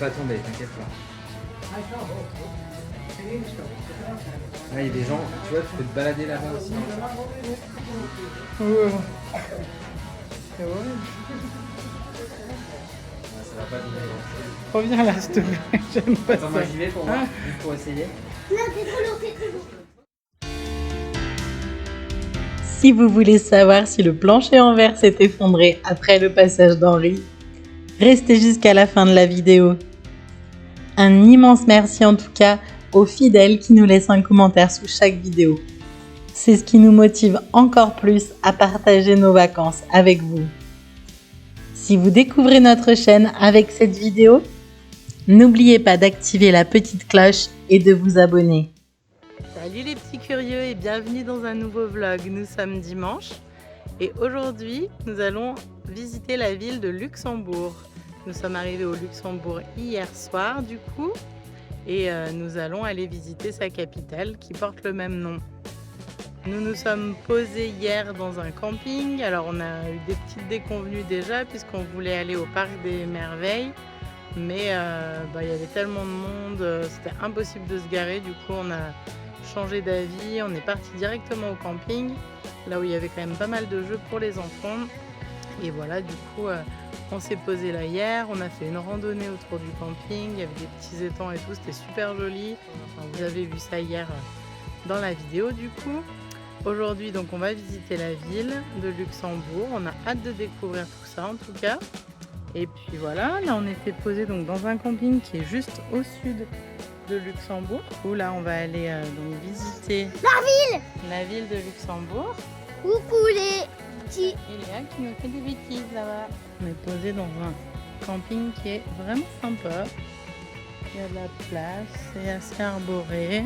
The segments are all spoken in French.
pas tomber, t'inquiète pas. Là, il y a des gens, tu vois, tu peux te balader là-bas aussi. Ouais. Ça va pas tomber. Reviens là, s'il te plaît. J'aime pas Attends, moi ça. j'y vais pour voir, juste pour essayer. Si vous voulez savoir si le plancher en verre s'est effondré après le passage d'Henri, restez jusqu'à la fin de la vidéo. Un immense merci en tout cas aux fidèles qui nous laissent un commentaire sous chaque vidéo. C'est ce qui nous motive encore plus à partager nos vacances avec vous. Si vous découvrez notre chaîne avec cette vidéo, n'oubliez pas d'activer la petite cloche et de vous abonner. Salut les petits curieux et bienvenue dans un nouveau vlog. Nous sommes dimanche et aujourd'hui nous allons visiter la ville de Luxembourg. Nous sommes arrivés au Luxembourg hier soir du coup et nous allons aller visiter sa capitale qui porte le même nom. Nous nous sommes posés hier dans un camping. Alors on a eu des petites déconvenues déjà puisqu'on voulait aller au parc des merveilles. Mais il y avait tellement de monde, c'était impossible de se garer. Du coup on a changé d'avis, on est parti directement au camping. Là où il y avait quand même pas mal de jeux pour les enfants. Et voilà, du coup on s'est posé là hier. On a fait une randonnée autour du camping. Il y avait des petits étangs et tout, c'était super joli. Enfin, vous avez vu ça hier dans la vidéo du coup. Aujourd'hui, donc, on va visiter la ville de Luxembourg. On a hâte de découvrir tout ça, en tout cas. Et puis voilà, là, on était posé donc dans un camping qui est juste au sud de Luxembourg. Où là, on va aller donc visiter la ville de Luxembourg. Coucou les petits. Et Léa qui nous fait des bêtises là-bas. On est posé dans un camping qui est vraiment sympa. Il y a de la place, c'est assez arboré.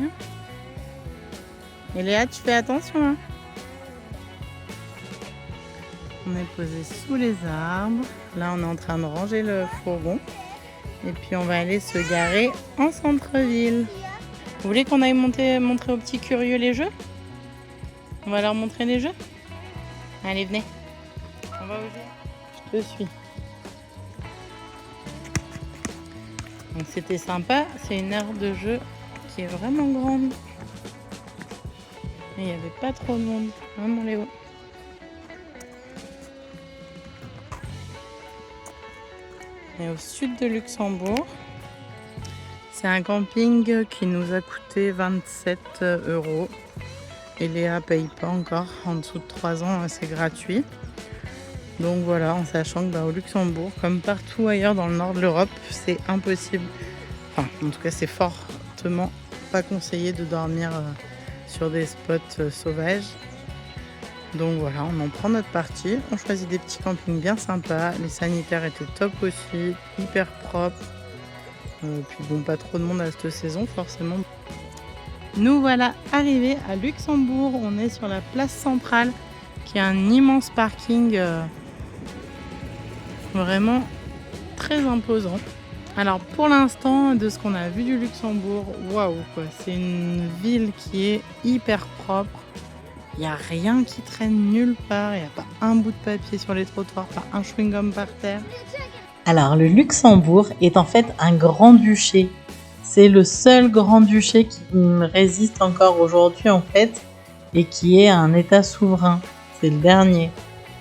Et Léa, tu fais attention, hein. On est posé sous les arbres. Là, on est en train de ranger le fourgon. Et puis, on va aller se garer en centre-ville. Vous voulez qu'on aille montrer aux petits curieux les jeux? On va leur montrer les jeux? Allez, venez. On va au jeu. Je te suis. Donc, c'était sympa. C'est une aire de jeu qui est vraiment grande. Il n'y avait pas trop de monde, hein mon Léo? Et au sud de Luxembourg, c'est un camping qui nous a coûté 27 €. Et Léa ne paye pas encore, en dessous de 3 ans, c'est gratuit. Donc voilà, en sachant que au Luxembourg, comme partout ailleurs dans le nord de l'Europe, c'est impossible. Enfin, en tout cas, c'est fortement pas conseillé de dormir sur des spots sauvages. Donc voilà, on en prend notre parti, on choisit des petits campings bien sympas, les sanitaires étaient top aussi, hyper propres, puis bon, pas trop de monde à cette saison forcément. Nous voilà arrivés à Luxembourg, on est sur la place centrale qui est un immense parking vraiment très imposant. Alors pour l'instant, de ce qu'on a vu du Luxembourg, waouh quoi, c'est une ville qui est hyper propre. Il n'y a rien qui traîne nulle part, il n'y a pas un bout de papier sur les trottoirs, pas un chewing-gum par terre. Alors le Luxembourg est en fait un grand-duché. C'est le seul grand-duché qui résiste encore aujourd'hui en fait et qui est un état souverain. C'est le dernier.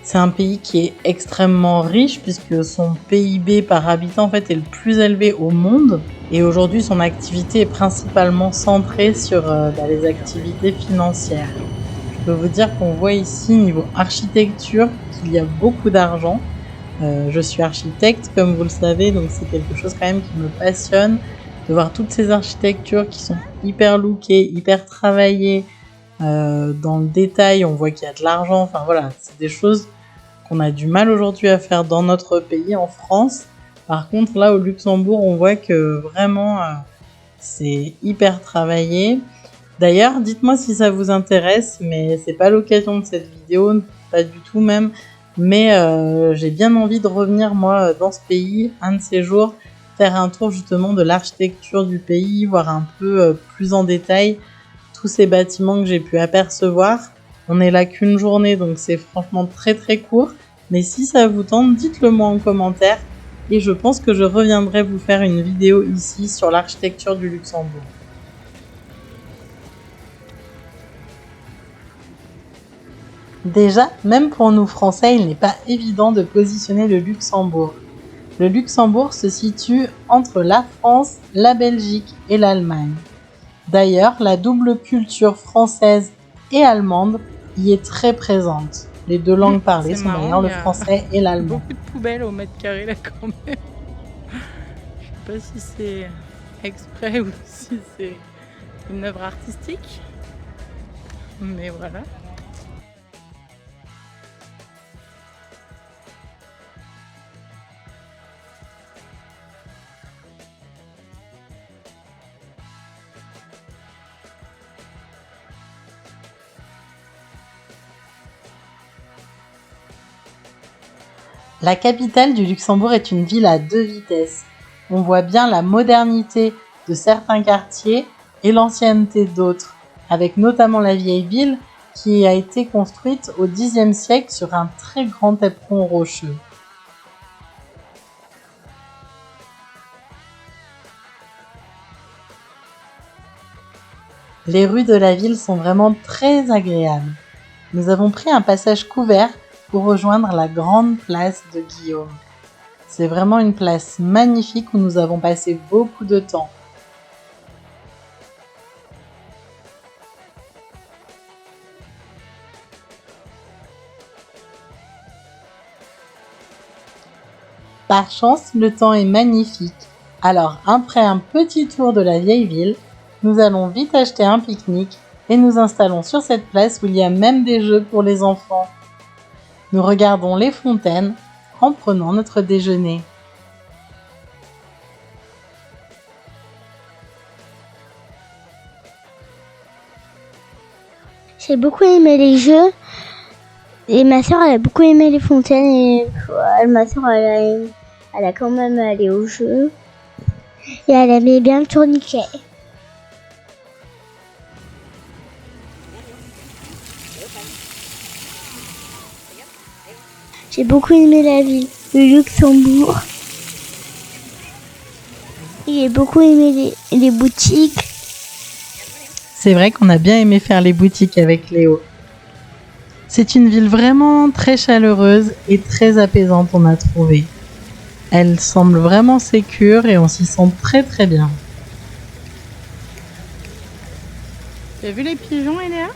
C'est un pays qui est extrêmement riche puisque son PIB par habitant en fait est le plus élevé au monde et aujourd'hui son activité est principalement centrée sur les activités financières. Je peux vous dire qu'on voit ici niveau architecture qu'il y a beaucoup d'argent. Je suis architecte comme vous le savez, donc c'est quelque chose quand même qui me passionne de voir toutes ces architectures qui sont hyper lookées, hyper travaillées. Dans le détail, on voit qu'il y a de l'argent. Enfin voilà, c'est des choses qu'on a du mal aujourd'hui à faire dans notre pays, en France. Par contre, là, au Luxembourg, on voit que vraiment, c'est hyper travaillé. D'ailleurs, dites-moi si ça vous intéresse, mais c'est pas l'occasion de cette vidéo, pas du tout même. Mais j'ai bien envie de revenir, moi, dans ce pays, un de ces jours, faire un tour justement de l'architecture du pays, voir un peu plus en détail tous ces bâtiments que j'ai pu apercevoir. On est là qu'une journée, donc c'est franchement très très court. Mais si ça vous tente, dites-le moi en commentaire. et je pense que je reviendrai vous faire une vidéo ici sur l'architecture du Luxembourg. Déjà, même pour nous Français, il n'est pas évident de positionner le Luxembourg. Le Luxembourg se situe entre la France, la Belgique et l'Allemagne. D'ailleurs, la double culture française et allemande y est très présente. Les deux langues parlées sont d'ailleurs le français et l'allemand. Beaucoup de poubelles au mètre carré là quand même. Je sais pas si c'est exprès ou si c'est une œuvre artistique. Mais voilà. La capitale du Luxembourg est une ville à 2 vitesses. On voit bien la modernité de certains quartiers et l'ancienneté d'autres, avec notamment la vieille ville qui a été construite au Xe siècle sur un très grand éperon rocheux. Les rues de la ville sont vraiment très agréables. Nous avons pris un passage couvert pour rejoindre la grande place de Guillaume. C'est vraiment une place magnifique où nous avons passé beaucoup de temps. Par chance, le temps est magnifique. Alors, après un petit tour de la vieille ville, nous allons vite acheter un pique-nique et nous installons sur cette place où il y a même des jeux pour les enfants. Nous regardons les fontaines en prenant notre déjeuner. J'ai beaucoup aimé les jeux et ma soeur elle a beaucoup aimé les fontaines et ma soeur elle a quand même allé au jeu et elle aimait bien le tourniquet. J'ai beaucoup aimé la ville de Luxembourg. J'ai beaucoup aimé les boutiques. C'est vrai qu'on a bien aimé faire les boutiques avec Léo. C'est une ville vraiment très chaleureuse et très apaisante, on a trouvé. Elle semble vraiment sécure et on s'y sent très très bien. T'as vu les pigeons, Eléa?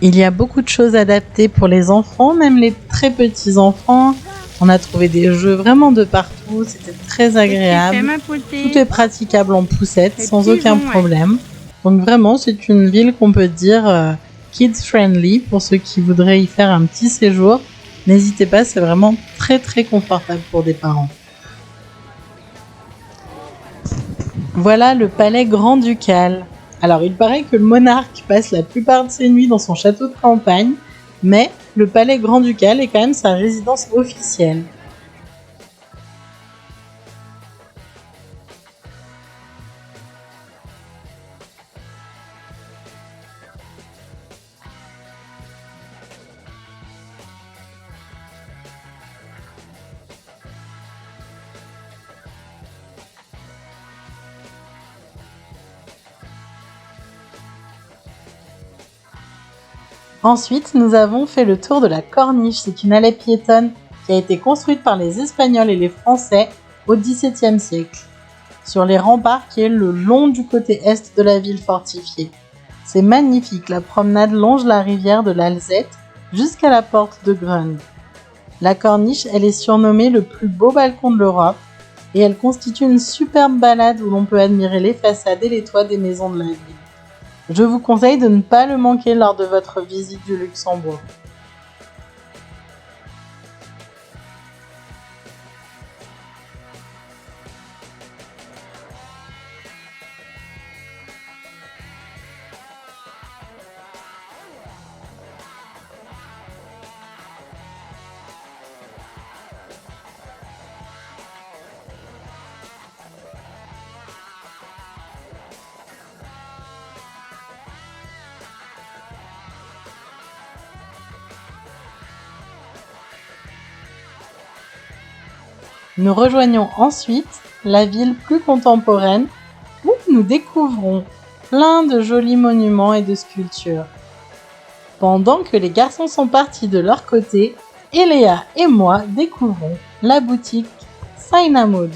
Il y a beaucoup de choses adaptées pour les enfants, même les très petits enfants. On a trouvé des jeux vraiment de partout, c'était très agréable. Tout est praticable en poussette sans aucun problème. Donc vraiment, c'est une ville qu'on peut dire kids friendly pour ceux qui voudraient y faire un petit séjour. N'hésitez pas, c'est vraiment très très confortable pour des parents. Voilà le palais grand-ducal. Alors, il paraît que le monarque passe la plupart de ses nuits dans son château de campagne, mais le palais grand-ducal est quand même sa résidence officielle. Ensuite, nous avons fait le tour de la Corniche. C'est une allée piétonne qui a été construite par les Espagnols et les Français au XVIIe siècle, sur les remparts qui est le long du côté est de la ville fortifiée. C'est magnifique, la promenade longe la rivière de l'Alzette jusqu'à la porte de Grund. La Corniche, elle est surnommée le plus beau balcon de l'Europe et elle constitue une superbe balade où l'on peut admirer les façades et les toits des maisons de la ville. Je vous conseille de ne pas le manquer lors de votre visite du Luxembourg. Nous rejoignons ensuite la ville plus contemporaine où nous découvrons plein de jolis monuments et de sculptures. Pendant que les garçons sont partis de leur côté, Eléa et moi découvrons la boutique Cinnamon.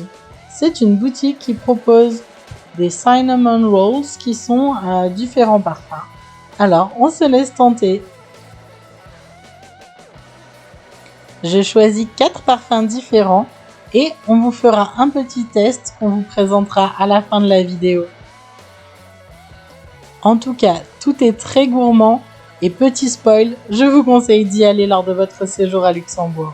C'est une boutique qui propose des cinnamon rolls qui sont différents parfums. Alors, on se laisse tenter. J'ai choisi 4 parfums différents et on vous fera un petit test qu'on vous présentera à la fin de la vidéo. En tout cas, tout est très gourmand et petit spoil, je vous conseille d'y aller lors de votre séjour à Luxembourg.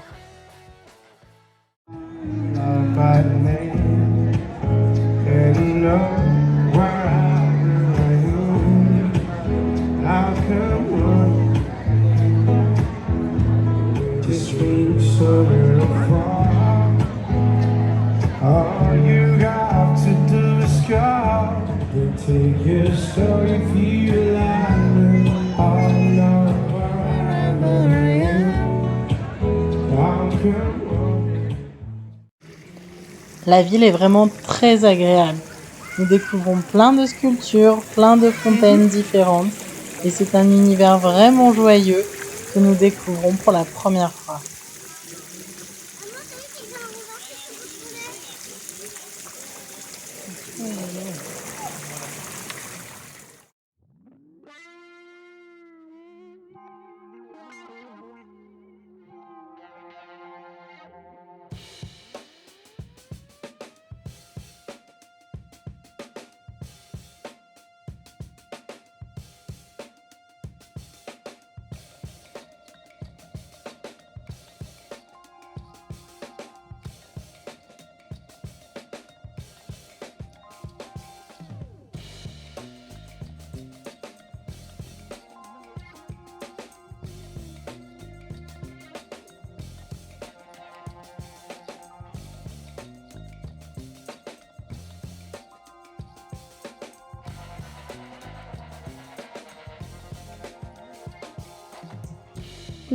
La ville est vraiment très agréable. Nous découvrons plein de sculptures, plein de fontaines différentes et c'est un univers vraiment joyeux que nous découvrons pour la première fois.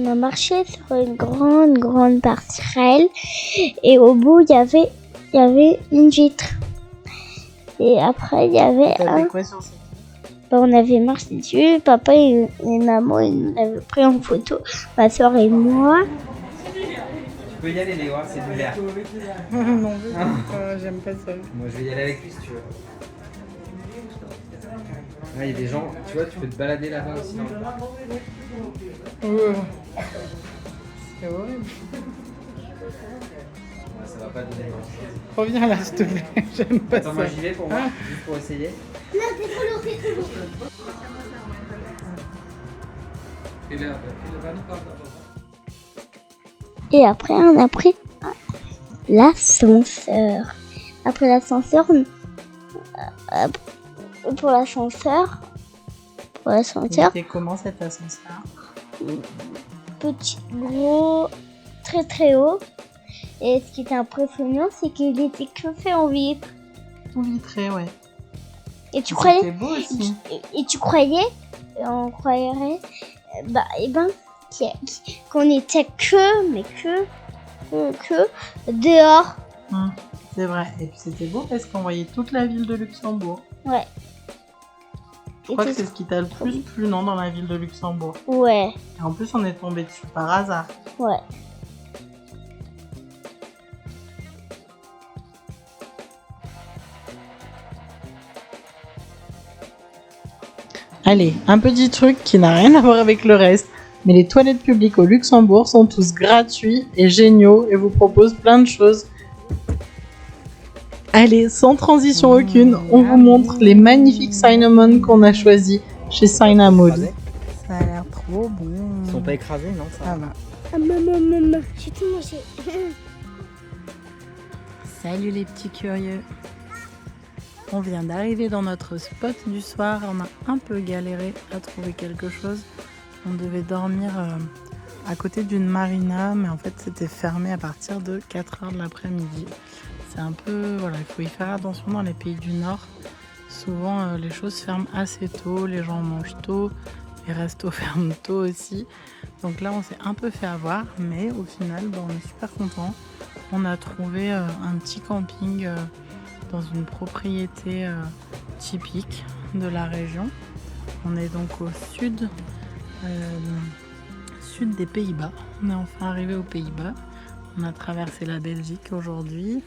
On a marché sur une grande passerelle et au bout il y avait une vitre. Et après il y avait on avait marché dessus, papa et maman ils nous avaient pris en photo, ma soeur et moi. Tu peux y aller Léa, c'est de l'air. Non, j'aime pas ça. Moi je vais y aller avec lui si tu veux. Là il y a des gens, tu vois, tu peux te balader là-bas aussi. Non C'est horrible. Ouais, ça va pas te donner grand-chose. Reviens là, s'il te plaît. J'aime pas Attends, ça. moi j'y vais pour voir, juste pour essayer. Non, c'est trop lourd, c'est trop lourd. Et après, on a pris l'ascenseur. Après l'ascenseur, pour l'ascenseur. C'était comment cet ascenseur? Petit, gros, très haut. Et ce qui était impressionnant, c'est qu'il était que fait en vitre. Tout vitré, ouais. Et tu croyais, c'était beau aussi. et tu croyais, on croirait, qu'on était que dehors. C'est vrai. Et puis c'était beau parce qu'on voyait toute la ville de Luxembourg. Ouais. Je crois que c'est ce qui t'a le plus plu, non, dans la ville de Luxembourg. Ouais. Et en plus, on est tombé dessus par hasard. Ouais. Allez, un petit truc qui n'a rien à voir avec le reste, mais les toilettes publiques au Luxembourg sont tous gratuits et géniaux et vous proposent plein de choses. Allez, sans transition aucune, on vous montre les magnifiques cinnamon qu'on a choisis chez Cinnamon. Ça a l'air trop bon. Ils sont pas écrasés, non ça Ça va. Ah, maman, j'ai tout mangé. Salut les petits curieux. On vient d'arriver dans notre spot du soir. On a un peu galéré à trouver quelque chose. On devait dormir à côté d'une marina, mais en fait c'était fermé à partir de 4h de l'après-midi. C'est un peu, voilà, il faut y faire attention dans les pays du Nord. Souvent les choses ferment assez tôt, les gens mangent tôt Les restos ferment tôt aussi. Donc là, on s'est un peu fait avoir, mais au final, on est super contents. On a trouvé un petit camping dans une propriété typique de la région. On est donc au sud des Pays-Bas. On est enfin arrivé aux Pays-Bas. On a traversé la Belgique aujourd'hui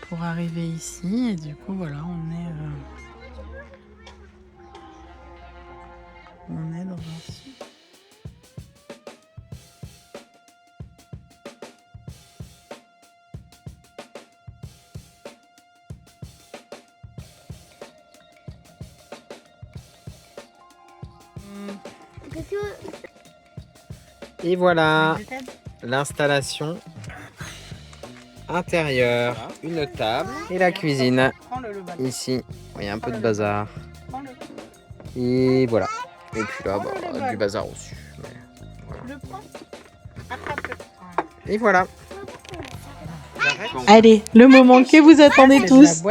pour arriver ici. Et du coup, voilà, on est dans un sud. Et voilà l'installation intérieure, une table et la cuisine. Ici, il y a un peu de bazar. Et voilà. Et puis là, du bazar aussi. Mais voilà. Et voilà. Allez, le moment que vous attendez tous,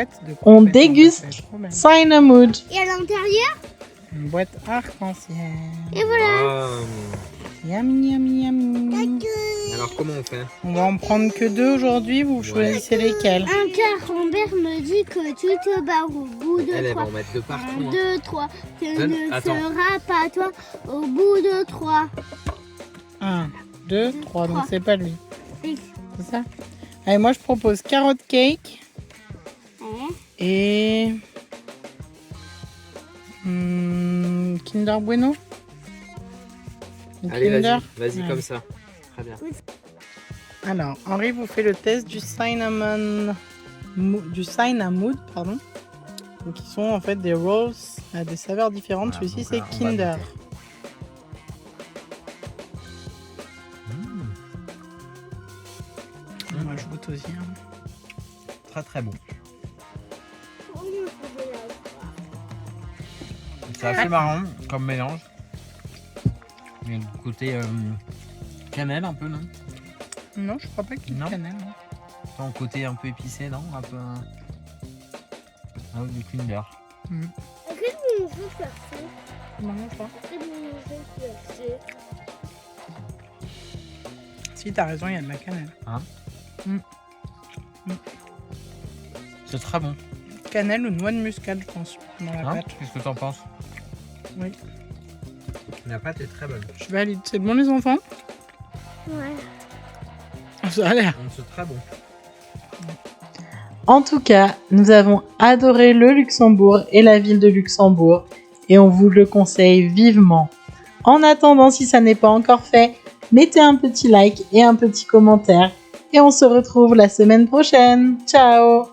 on déguste Cinnamon. Et à l'intérieur, Une boîte arc-en-ciel. et voilà. Yum, yum, yum. Alors comment on fait? On va en prendre que 2 aujourd'hui. Vous choisissez lesquels. Un camembert me dit que tu te barres au bout de Elle va 3. en mettre de partout. 1, 2, 3. Tu Donne- ne attends. seras pas toi au bout de 3. 1, 2, 3. Donc c'est pas lui. Oui. C'est ça? Allez, moi je propose carrot cake et Kinder Bueno. Ou Allez, Kinder. vas-y Ouais. comme ça. Très bien. Alors, Henri vous fait le test du cinnamon, pardon. Donc, qui sont en fait des rolls à des saveurs différentes. Voilà, Celui-ci, donc c'est là, on va Kinder. Moi, je goûte aussi. Hein. Très très bon. C'est assez marrant comme mélange. Il y a le côté cannelle un peu, non? Non, je crois pas qu'il y ait Non. de cannelle. hein. Ton côté un peu épicé, non? Un peu. Du Kinder. Non, je crois. Si, t'as raison, il y a de la cannelle. C'est très bon. Cannelle ou noix de muscade, je pense, dans la Hein? pâte. Qu'est-ce que t'en penses? Oui. La pâte est très bonne. Je valide. C'est bon, les enfants? Ouais. Ça a l'air. C'est très bon. En tout cas, nous avons adoré le Luxembourg et la ville de Luxembourg et on vous le conseille vivement. En attendant, si ça n'est pas encore fait, mettez un petit like et un petit commentaire et on se retrouve la semaine prochaine. Ciao!